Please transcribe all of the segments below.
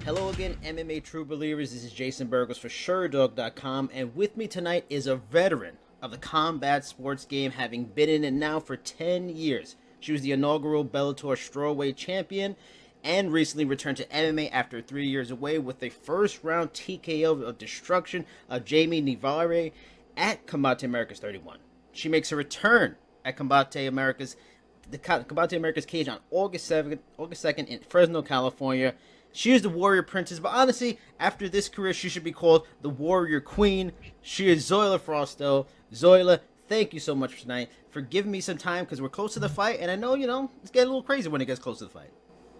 Hello again, MMA True Believers. This is Jason Burgos for Sherdog.com, and with me tonight is a veteran of the combat sports game, having been in it now for 10 years. She was the inaugural Bellator strawweight champion and recently returned to MMA after 3 years away with a first-round TKO of destruction of Jamie Nivare at Combate Americas 31. She makes her return at Combate Americas cage on August 2nd in Fresno, California. She is the Warrior Princess, but honestly, after this career, she should be called the Warrior Queen. She is Zoila Frausto. Zoila, thank you so much for tonight, for giving me some time, because we're close to the fight, and I know, it's getting a little crazy when it gets close to the fight.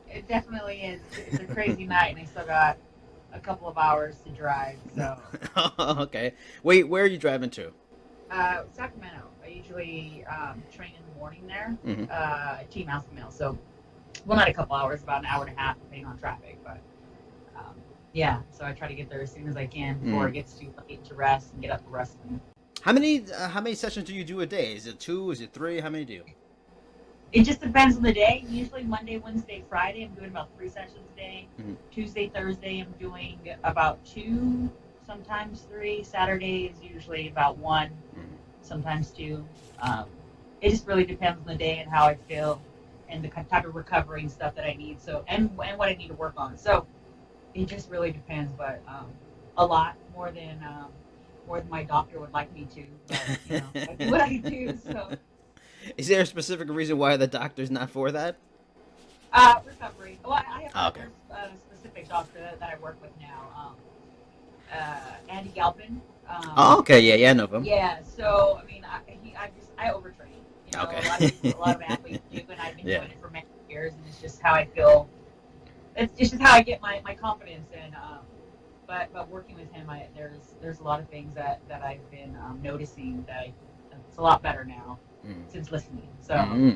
It definitely is. It's a crazy night, and I still got a couple of hours to drive, so. Okay. Wait, where are you driving to? Sacramento. I usually train in the morning there, Mm-hmm. Team Alpha Male, so. Well, not a couple hours, about an hour and a half, depending on traffic. But yeah, so I try to get there as soon as I can before it gets too late to rest and get up for wrestling. How many sessions do you do a day? Is it 2? Is it 3? How many do you? It just depends on the day. Usually Monday, Wednesday, Friday, I'm doing about 3 sessions a day. Mm-hmm. Tuesday, Thursday, I'm doing about 2, sometimes 3. Saturday is usually about 1, sometimes 2. It just really depends on the day and how I feel, and the type of recovery and stuff that I need. So, and what I need to work on. So, it just really depends. But a lot more than my doctor would like me to. But, I do what I do. So, is there a specific reason why the doctor's not for that? Recovery. Well, I have a specific doctor that I work with now. Andy Galpin. Okay, yeah, I know him. Yeah. So, I mean, I overtrain. Okay. A lot of athletes do, and I've been doing it for many years, and it's just how I feel. It's just how I get my confidence. And but working with him, there's a lot of things that I've been noticing that it's a lot better now since listening. So.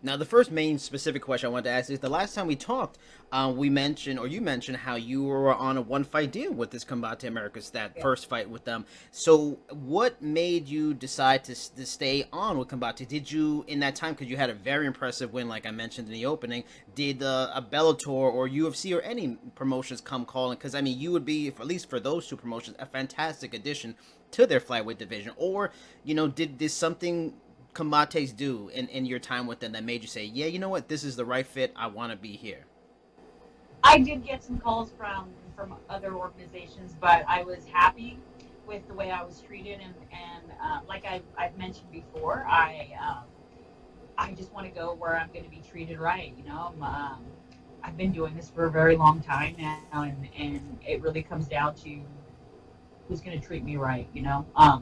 Now, the first main specific question I wanted to ask is, the last time we talked, you mentioned how you were on a 1-fight deal with this Combate Americas, first fight with them. So what made you decide to stay on with Combate? Did you, in that time, because you had a very impressive win, like I mentioned in the opening, did a Bellator or UFC or any promotions come calling? Because, I mean, you would be, at least for those two promotions, a fantastic addition to their flyweight division. Or, did something Combates do in your time with them that made you say, yeah, you know what, this is the right fit, I want to be here? I did get some calls from other organizations, but I was happy with the way I was treated, and like I've mentioned before, I just want to go where I'm going to be treated right. I've been doing this for a very long time now, and it really comes down to who's going to treat me right,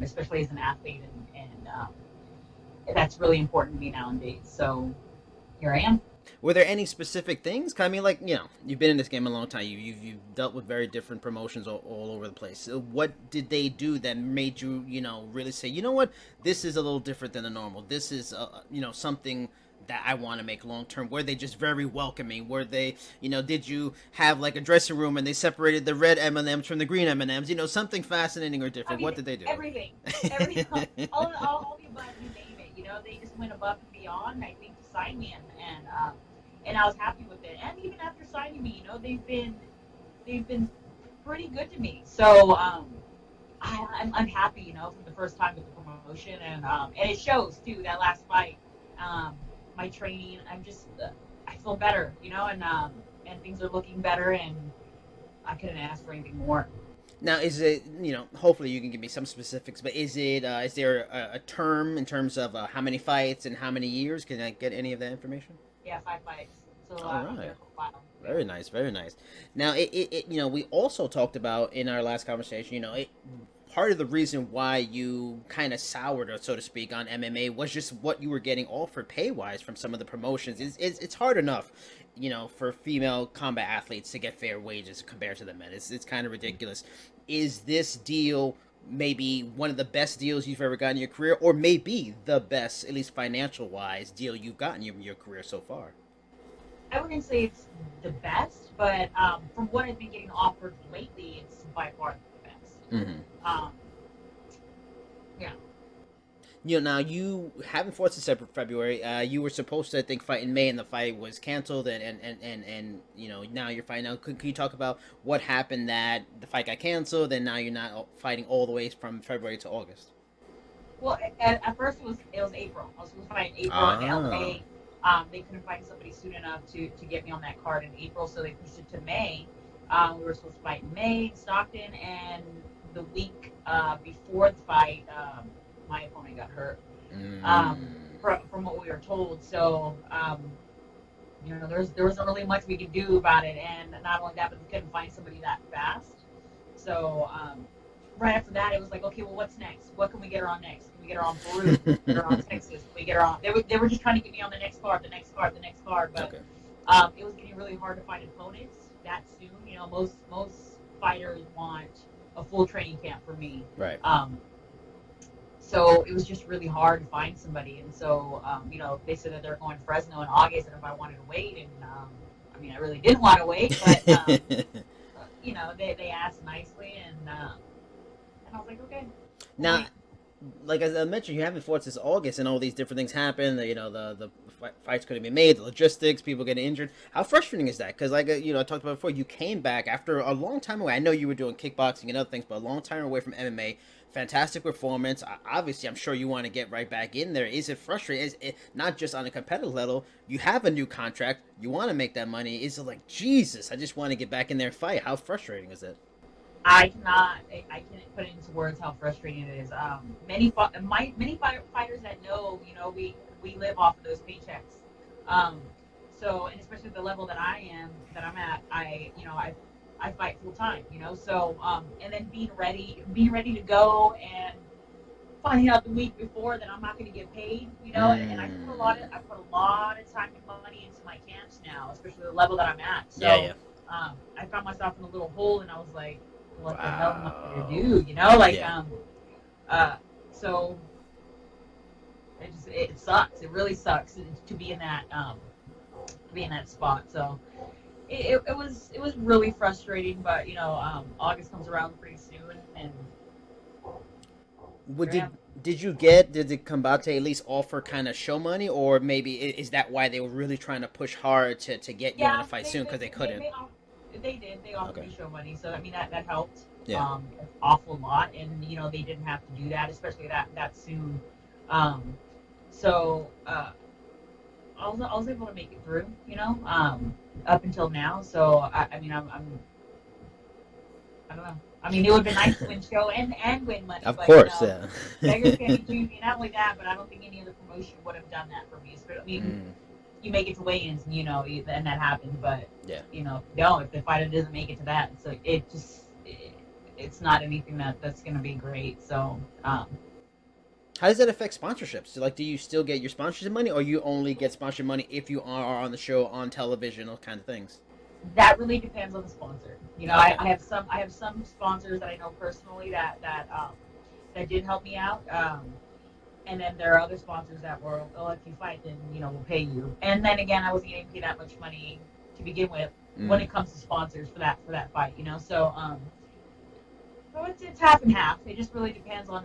especially as an athlete, and that's really important to me nowadays. So here I am. Were there any specific things? I mean, like, you've been in this game a long time. You've dealt with very different promotions all over the place. So what did they do that made you, really say, you know what, this is a little different than the normal. This is, something that I want to make long term? Were they just very welcoming? Were they, did you have like a dressing room and they separated the red M&Ms from the green M&Ms? Something fascinating or different. What did they do? Everything, all the above, you name it. They just went above and beyond, I think, to sign me, and I was happy with it. And even after signing me, they've been pretty good to me. So I'm happy, from the first time with the promotion, and it shows too. That last fight, my training, I feel better, and things are looking better, and I couldn't ask for anything more. Now, is it, hopefully you can give me some specifics, but is there a term in terms of how many fights and how many years? Can I get any of that information? Yeah, 5 fights. So, all right. there for a while. Very nice, very nice. Now, we also talked about in our last conversation, part of the reason why you kind of soured, or so to speak, on MMA was just what you were getting offered pay-wise from some of the promotions. It's hard enough, for female combat athletes to get fair wages compared to the men. It's kind of ridiculous. Is this deal maybe one of the best deals you've ever gotten in your career, or maybe the best, at least financial-wise, deal you've gotten in your career so far? I wouldn't say it's the best, but from what I've been getting offered lately, it's by far the best. Mm-hmm. Yeah. Now you haven't fought since February. You were supposed to, I think, fight in May, and the fight was canceled. And now you're fighting. Now, can you talk about what happened that the fight got canceled, and now you're not fighting all the way from February to August? Well, at first it was April. I was supposed to fight in April in LA. They couldn't find somebody soon enough to get me on that card in April, so they pushed it to May. We were supposed to fight in May in Stockton, and the week before the fight, my opponent got hurt. From what we were told, so there wasn't really much we could do about it, and not only that, but we couldn't find somebody that fast. So right after that, it was like, okay, well, what's next? What can we get her on next? Can we get her on Peru? Can we get her on Texas? Can we get her on? They were just trying to get me on the next card, but Okay. it was getting really hard to find opponents that soon. Most fighters want a full training camp for me. Right. So it was just really hard to find somebody, and so they said that they're going to Fresno in August, and if I wanted to wait, and I really didn't want to wait, but they asked nicely, and I was like, okay. Now, like as I mentioned, you haven't fought since August, and all these different things happen. The fights couldn't be made, the logistics, people getting injured. How frustrating is that? Because I talked about before, you came back after a long time away. I know you were doing kickboxing and other things, but a long time away from MMA. Fantastic performance. Obviously, I'm sure you want to get right back in there. Is it frustrating? Is it not just on a competitive level? You have a new contract. You want to make that money. Is it like, Jesus, I just want to get back in there and fight? How frustrating is it? I can't put it into words how frustrating it is. Many fighters that know, we live off of those paychecks. So, and especially the level that I'm at, I fight full time, so, and then being ready to go and finding out the week before that I'm not going to get paid, and I put a lot of time and money into my camps now, especially the level that I'm at. So, Yeah. I found myself in a little hole, and I was like, what the hell am I going to do? So it sucks. It really sucks to be in that spot. So it was really frustrating, but August comes around pretty soon, and did the Combate at least offer kind of show money, or maybe is that why they were really trying to push hard to get you on a fight soon because they couldn't? They did. They offered me show money, so that helped. Yeah. An awful lot, and they didn't have to do that, especially that soon. So I was able to make it through, up until now. So I'm I don't know. It would have been nice to win show and win money. Of course, yeah. Beggars can't be choosy. Not only that, but I don't think any other promotion would have done that for me. You make it to weigh-ins, and and that happens. But yeah, if the fighter doesn't make it to that, it's not anything that's going to be great. So, how does that affect sponsorships? So, do you still get your sponsorship money, or you only get sponsorship money if you are on the show, on television, those kind of things? That really depends on the sponsor. I have some sponsors that I know personally that did help me out. And then there are other sponsors that were, if you fight, then we'll pay you. And then again, I wasn't getting paid that much money to begin with when it comes to sponsors for that fight. So it's half and half. It just really depends on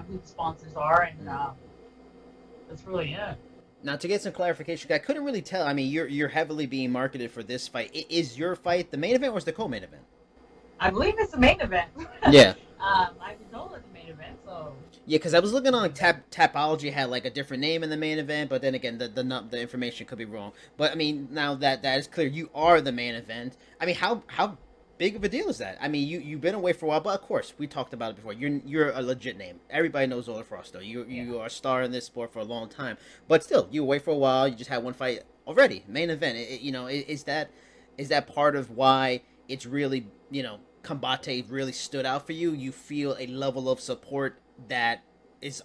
who the sponsors are, and that's really it. Now, to get some clarification, I couldn't really tell. You're heavily being marketed for this fight. Is your fight the main event or is the co-main event? I believe it's the main event. Yeah. I've been told it's the main event, so. Yeah, because I was looking on Tapology had a different name in the main event, but then again, the information could be wrong. But now that is clear, you are the main event. How big of a deal is that? You've been away for a while, but of course we talked about it before. You're a legit name. Everybody knows Zoila Frausto. You are a star in this sport for a long time, but still, you away for a while. You just had one fight already, main event. Is that part of why it's really Combate really stood out for you? You feel a level of support that is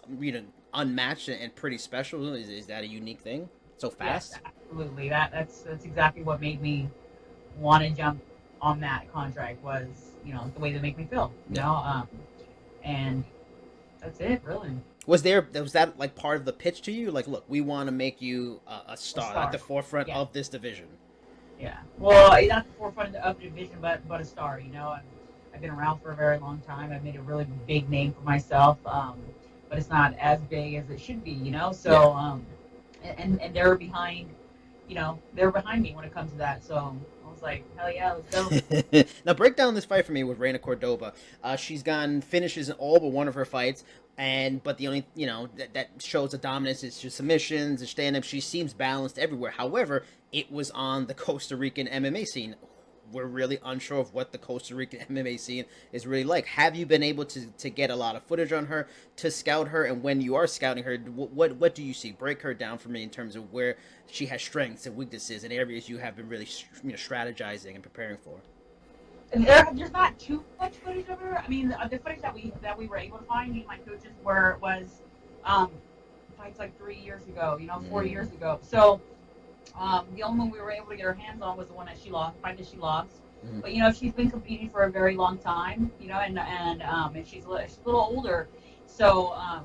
unmatched and pretty special. Is that a unique thing? So fast? Yes, absolutely. That's exactly what made me want to jump on that contract, was the way they make me feel. And that's it, really. Was that part of the pitch to you? Look, we want to make you a star at the forefront of this division. Yeah. Well, not the forefront of the division, but a star. I've been around for a very long time. I've made a really big name for myself. but it's not as big as it should be, you know. Yeah. So and they're behind, they're behind me when it comes to that. So I was like, hell yeah, let's go. Now break down this fight for me with Reina Cordoba. She's gotten finishes in all but one of her fights, and but the only that shows the dominance is just submissions, the stand up. She seems balanced everywhere. However, it was on the Costa Rican MMA scene. We're really unsure of what the Costa Rican MMA scene is really like. Have you been able to get a lot of footage on her, to scout her, and when you are scouting her, what do you see? Break her down for me in terms of where she has strengths and weaknesses and areas you have been really strategizing and preparing for. There's not too much footage of her. I mean, the footage that we were able to find, me and my coaches was fights like 3 years ago, 4 years ago. So the only one we were able to get our hands on was the one that she lost, fight that she lost. Mm-hmm. But she's been competing for a very long time, and she's a little older, so I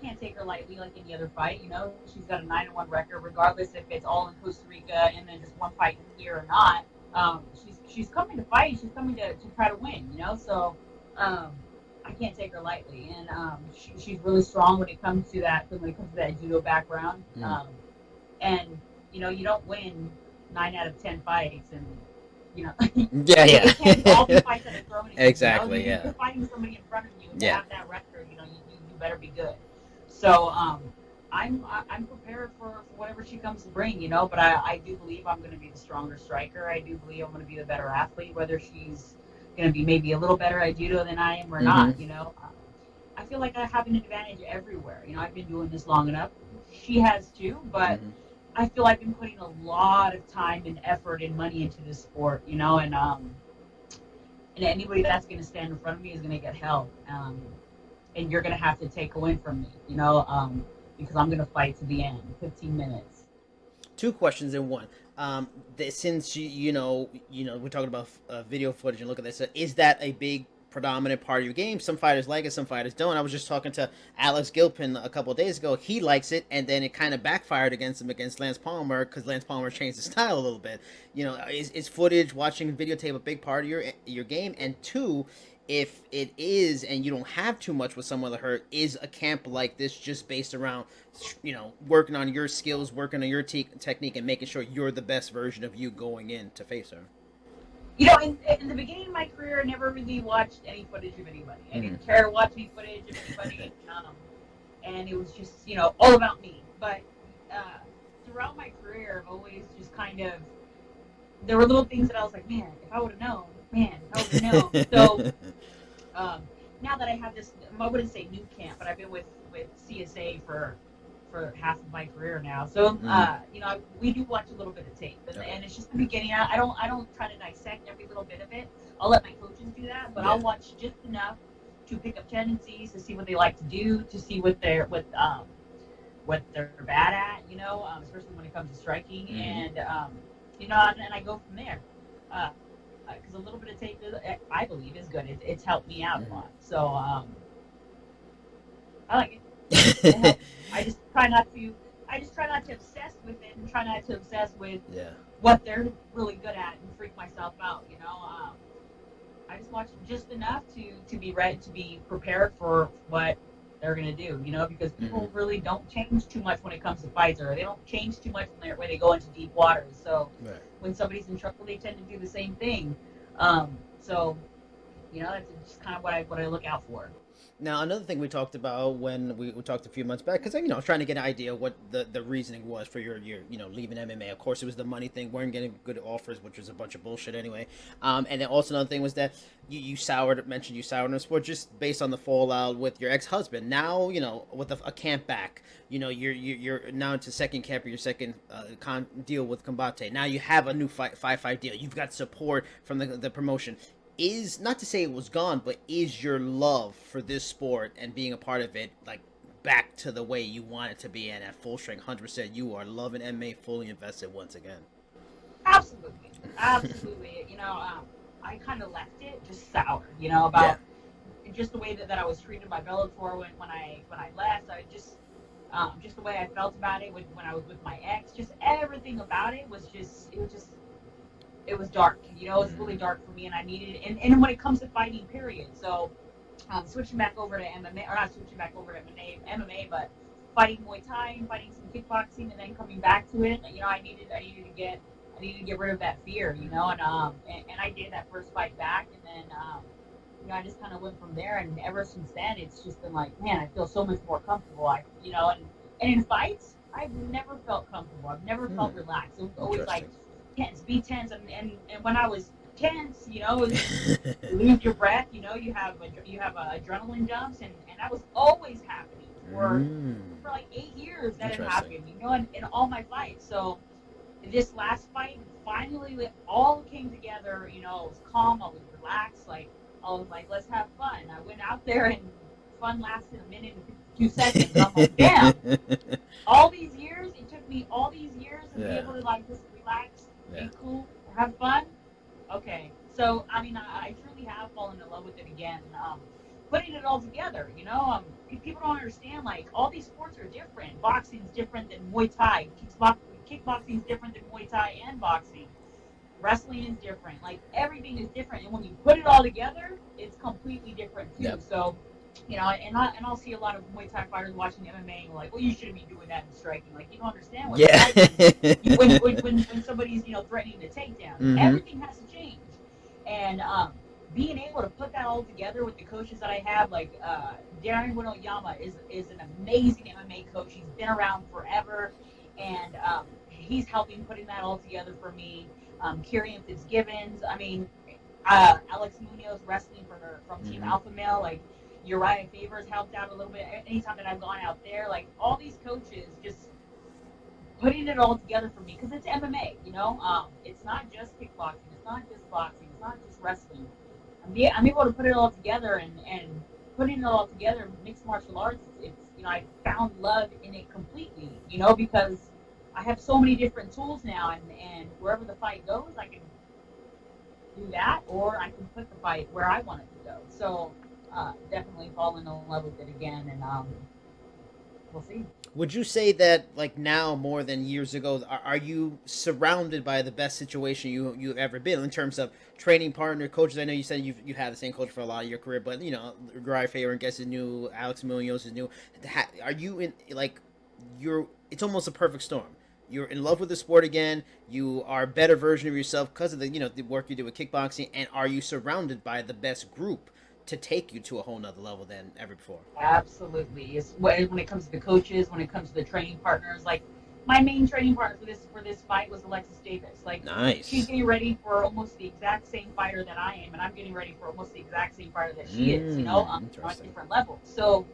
can't take her lightly like any other fight. She's got a 9-1 record, regardless if it's all in Costa Rica and then just one fight here or not. She's coming to fight. She's coming to try to win. So I can't take her lightly, and she's really strong when it comes to that. When it comes to that judo background, and you don't win 9 out of 10 fights, and yeah. It can't all be fights that are thrown at you. Exactly. If you're fighting somebody in front of you and you have that record, you better be good. So I'm prepared for whatever she comes to bring, but I do believe I'm going to be the stronger striker. I do believe I'm going to be the better athlete, whether she's going to be maybe a little better at judo than I am or not. I feel like I have an advantage everywhere. I've been doing this long enough. She has too, but I feel I've been putting a lot of time and effort and money into this sport, and anybody that's going to stand in front of me is going to get held, and you're going to have to take a win from me, because I'm going to fight to the end, 15 minutes. 2 questions in one. Since we're talking about video footage and look at this, is that a big predominant part of your game? Some fighters like it, some fighters don't. I was just talking to Alex Gilpin a couple of days ago. He likes it, and then it kind of backfired against him against Lance Palmer because Lance Palmer changed his style a little bit. Is footage, watching videotape a big part of your game? And 2, if it is, and you don't have too much with someone like her, is a camp like this just based around, working on your skills, working on your technique, and making sure you're the best version of you going in to face her? In the beginning of my career, I never really watched any footage of anybody. I didn't care to watch any footage of anybody, and it was just, all about me. But throughout my career, I've always just kind of, there were little things that I was like, man, if I would have known, So now that I have this, I wouldn't say new camp, but I've been with CSA for half of my career now. So we do watch a little bit of tape, and it's just the beginning. I don't try to dissect every little bit of it. I'll let my coaches do that, but I'll watch just enough to pick up tendencies, to see what they like to do, to see what they're bad at, especially when it comes to striking, and and I go from there. Because a little bit of tape, I believe, is good. It's helped me out a lot. So I like it. I just try not to obsess with it, and try not to obsess with what they're really good at and freak myself out. I just watch just enough to be ready, to be prepared for what they're gonna do. Because people really don't change too much when it comes to fights, or they don't change too much when they go into deep waters. So when somebody's in trouble, they tend to do the same thing. So that's just kind of what I look out for. Now, another thing we talked about when we talked a few months back, because I was trying to get an idea what the reasoning was for your leaving MMA. Of course, it was the money thing. Weren't getting good offers, which was a bunch of bullshit anyway. And then also another thing was that you mentioned you soured on the sport just based on the fallout with your ex-husband. Now, with a camp back, you're now into second camp or your second deal with Combate. Now you have a new five deal. You've got support from the promotion. Is, not to say it was gone, but is your love for this sport and being a part of it like back to the way you want it to be, and at full strength, 100%? You are loving MMA, fully invested once again. Absolutely. I kind of left it just sour, about just the way that I was treated by Bellator when I left. I just the way I felt about it when I was with my ex, just everything about it was it was dark. It was really dark for me, and I needed it. And when it comes to fighting, period. So switching back over to MMA, or not switching back over to MMA, but fighting Muay Thai and fighting some kickboxing, and then coming back to it. I needed to get rid of that fear, and I did that first fight back, and then I just kind of went from there, and ever since then, it's just been like, man, I feel so much more comfortable. And in fights, I've never felt comfortable. I've never felt relaxed. It was always like tense, be tense, and when I was tense, you lose your breath. You have adrenaline jumps, and that was always happening for like 8 years that had happened. In all my fights. So this last fight, finally, it all came together. I was calm. I was relaxed. Like I was like, let's have fun. I went out there, and fun lasted a minute and 52 seconds. And I'm like, damn. All these years, it took me all these years to be able to like just relax, be cool, have fun. Okay, so I truly have fallen in love with it again. Putting it all together, people don't understand. Like all these sports are different. Boxing's different than Muay Thai. Kickboxing's different than Muay Thai and boxing. Wrestling is different. Like everything is different, and when you put it all together, it's completely different too. Yep. So, I'll see a lot of Muay Thai fighters watching MMA and like, well, you shouldn't be doing that in striking. Like, you don't understand what when somebody's threatening to takedown. Mm-hmm. Everything has to change, and being able to put that all together with the coaches that I have, like Darren Winoyama is an amazing MMA coach. He's been around forever, and he's helping putting that all together for me. Kirian Fitzgibbons. Alex Munoz wrestling from Team Alpha Male. Like Uriah Favors helped out a little bit. Anytime that I've gone out there, like all these coaches just putting it all together for me because it's MMA. It's not just kickboxing. It's not just boxing. It's not just wrestling. I'm able to put it all together and putting it all together. Mixed martial arts. It's I found love in it completely. Because I have so many different tools now, and wherever the fight goes, I can do that, or I can put the fight where I want it to go. So definitely falling in love with it again, and we'll see. Would you say that, like now more than years ago, are you surrounded by the best situation you've ever been in terms of training partner, coaches? I know you said you had the same coach for a lot of your career, but Uriah Faber, I guess, is new. Alex Munoz is new. Are you in it's almost a perfect storm. You're in love with the sport again. You are a better version of yourself because of the work you do with kickboxing. And are you surrounded by the best group to take you to a whole nother level than ever before? Absolutely. It's when it comes to the coaches, when it comes to the training partners. Like my main training partner for this fight was Alexis Davis. Like nice. She's getting ready for almost the exact same fighter that I am, and I'm getting ready for almost the exact same fighter that she is. On a different level. So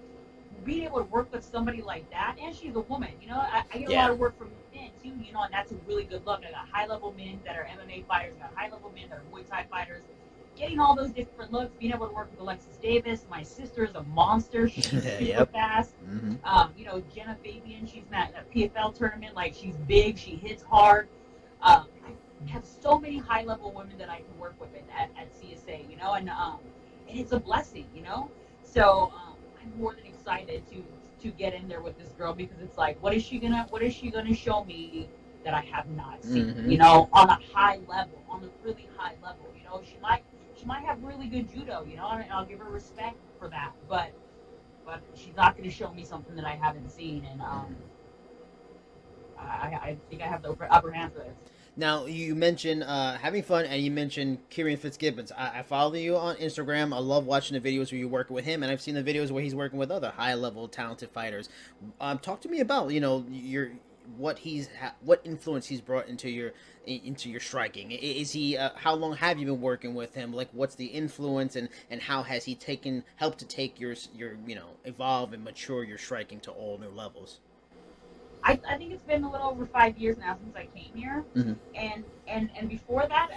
being able to work with somebody like that, and she's a woman, I get a lot of work from men too, and that's a really good look. I got high-level men that are MMA fighters, I got high-level men that are Muay Thai fighters. Getting all those different looks, being able to work with Alexis Davis. My sister is a monster. She's super fast. Mm-hmm. Jenna Fabian, she's at a PFL tournament. Like, she's big. She hits hard. I have so many high-level women that I can work with at CSA, and it's a blessing, So I'm more than excited to get in there with this girl because it's like, what is she gonna show me that I have not seen? Mm-hmm. On a high level, on a really high level. She might have really good judo, and I'll give her respect for that. But she's not going to show me something that I haven't seen, and I think I have the upper hand for this. Now, you mentioned having fun, and you mentioned Kirian Fitzgibbons. I follow you on Instagram. I love watching the videos where you're working with him, and I've seen the videos where he's working with other high-level, talented fighters. Talk to me about, what influence he's brought into your striking. Is he how long have you been working with him? Like, what's the influence, and how has he helped to take your evolve and mature your striking to all new levels? I think it's been a little over 5 years now since I came here, mm-hmm. and before that,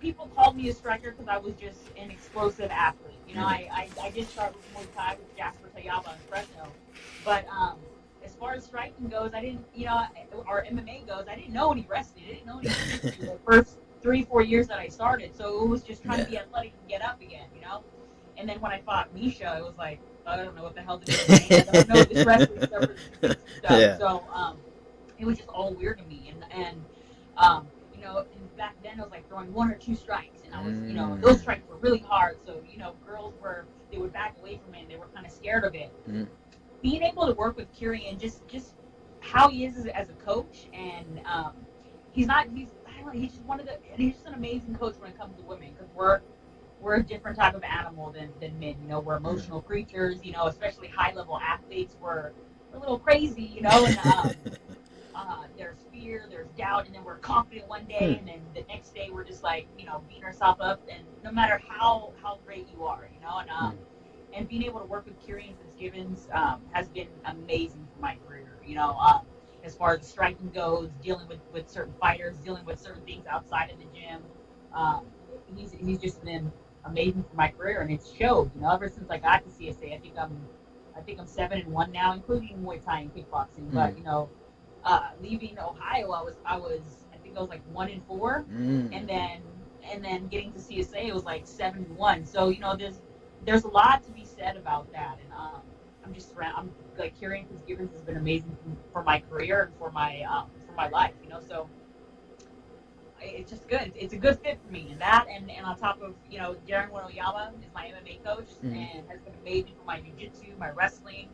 people called me a striker because I was just an explosive athlete. Mm-hmm. I did start with Muay Thai with Jasper Tayaba in Fresno, but as far as striking goes, I didn't, or MMA goes, I didn't know any wrestling. I didn't know any jiu-jitsu the first 3-4 years that I started. So it was just trying to be athletic and get up again, And then when I fought Misha, it was like, I don't know what the hell to do. I don't know this wrestling stuff or this stuff. Yeah. So it was just all weird to me. And back then it was like throwing 1 or 2 strikes. And I was, those strikes were really hard. So, girls were would back away from it. And they were kind of scared of it. Mm. Being able to work with Kirian, just how he is as a coach, and he's I don't know, he's just an amazing coach when it comes to women, because we're a different type of animal than men. You know, we're emotional creatures. You know, especially high level athletes. We're a little crazy. You know, and there's fear, there's doubt, and then we're confident one day, and then the next day we're just like, you know, beating ourselves up. And no matter how great you are, you know, and being able to work with Kirian Fitzgibbons has been amazing for my career. You know, as far as striking goes, dealing with certain fighters, dealing with certain things outside of the gym. He's just been amazing for my career, and it's showed. You know, ever since I got to CSA, I think I'm 7-1 now, including Muay Thai and kickboxing. But you know, leaving Ohio, I think I was like 1-4, and then getting to CSA, it was like 7-1. So you know, there's a lot to be said about that, and I'm like, Kirian Fitzgibbons has been amazing for my career and for my life, you know. So it's just good. It's a good fit for me, and on top of, you know, Darren Oyama is my MMA coach, and has been amazing for my jiu-jitsu, my wrestling,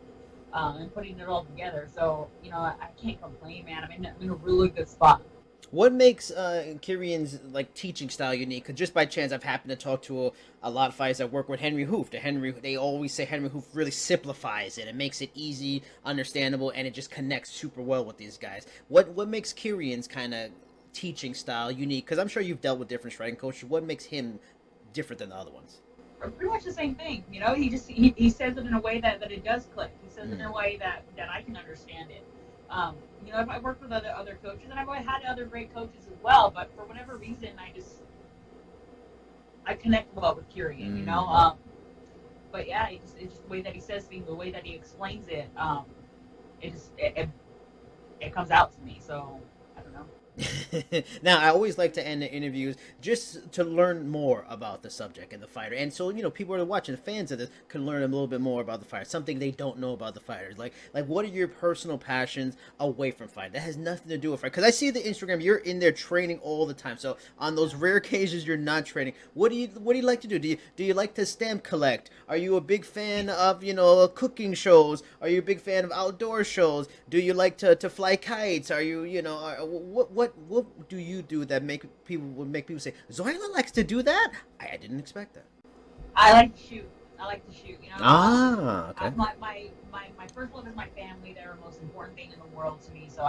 and putting it all together. So you know, I can't complain, man. I'm in a really good spot. What makes Kirian's like teaching style unique? Because just by chance, I've happened to talk to a lot of fighters that work with Henry Hooft. They always say Henry Hooft really simplifies it. It makes it easy, understandable, and it just connects super well with these guys. What makes Kirian's kind of teaching style unique? Because I'm sure you've dealt with different striking coaches. What makes him different than the other ones? Pretty much the same thing, you know. He says it in a way that it does click. He says it in a way that I can understand it. You know, I've worked with other coaches, and I've had other great coaches as well. But for whatever reason, I connect well with Kirian. You know, but yeah, it's just the way that he says things, the way that he explains it. It comes out to me. So I don't know. Now, I always like to end the interviews just to learn more about the subject and the fighter, and so, you know, people who are watching, fans of this, can learn a little bit more about the fighter, something they don't know about the fighters. Like what are your personal passions away from fighting that has nothing to do with fighting? Because I see the Instagram, you're in there training all the time. So on those rare occasions you're not training, what do you like to do? Do you like to stamp collect? Are you a big fan of, you know, cooking shows? Are you a big fan of outdoor shows? Do you like to fly kites? Are you, you know, what do you do that would make people say, Zoila likes to do that? I didn't expect that. I like to shoot. You know. Okay. My first love is my family. They're the most important thing in the world to me. So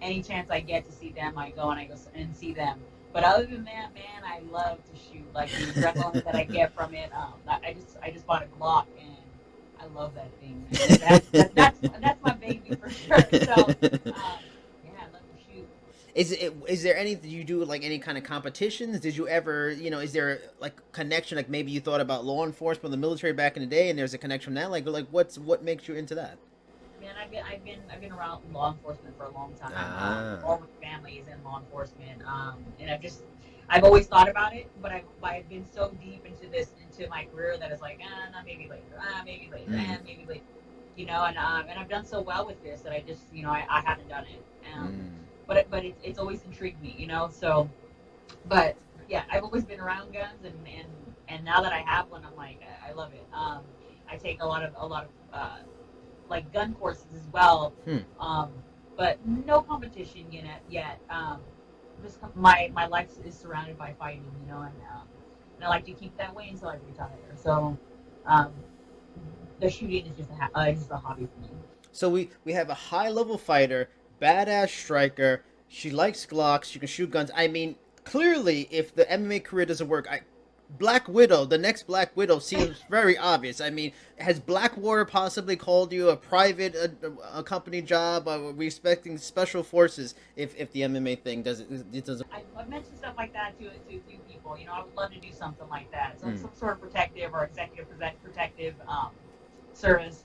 any chance I get to see them, I go and see them. But other than that, man, I love to shoot. Like the adrenaline that I get from it. I just bought a Glock, and I love that thing. That's my baby for sure. So. Is there anything you do, like any kind of competitions? Did you ever, you know, is there like connection, like maybe you thought about law enforcement, the military back in the day, and there's a connection from that? Like what makes you into that? Man, I've been around law enforcement for a long time. All my family is in law enforcement, and I've always thought about it, but I've been so deep into my career that it's like, no, maybe later, maybe later, you know, and I've done so well with this that I just, you know, I haven't done it. But it's always intrigued me, you know. So, but yeah, I've always been around guns, and now that I have one, I'm like, I love it. I take a lot of like gun courses as well, but no competition yet. Just my life is surrounded by fighting, you know, and I like to keep that way until I retire. So, the shooting is just a hobby for me. So we have a high level fighter, badass striker. She likes Glocks. She can shoot guns. I mean, clearly, if the MMA career doesn't work, Black Widow, the next Black Widow, seems very obvious. I mean, has Blackwater possibly called you a private a company job? Are we expecting special forces if the MMA thing doesn't? I've mentioned stuff like that to a few people. You know, I would love to do something like that, some sort of protective or executive protective service.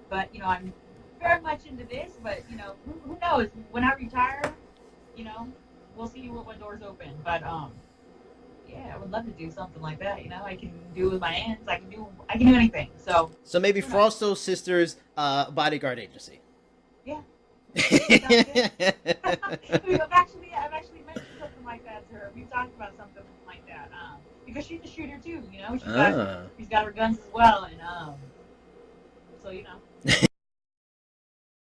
But you know, I'm very much into this, but you know, who knows? When I retire, you know, we'll see what doors open. But yeah, I would love to do something like that. You know, I can do it with my hands. I can do anything. So maybe Frausto Sisters bodyguard agency. Yeah. I've actually mentioned something like that to her. We've talked about something like that. because she's a shooter too. You know, Ah. she's got her guns as well, and so you know.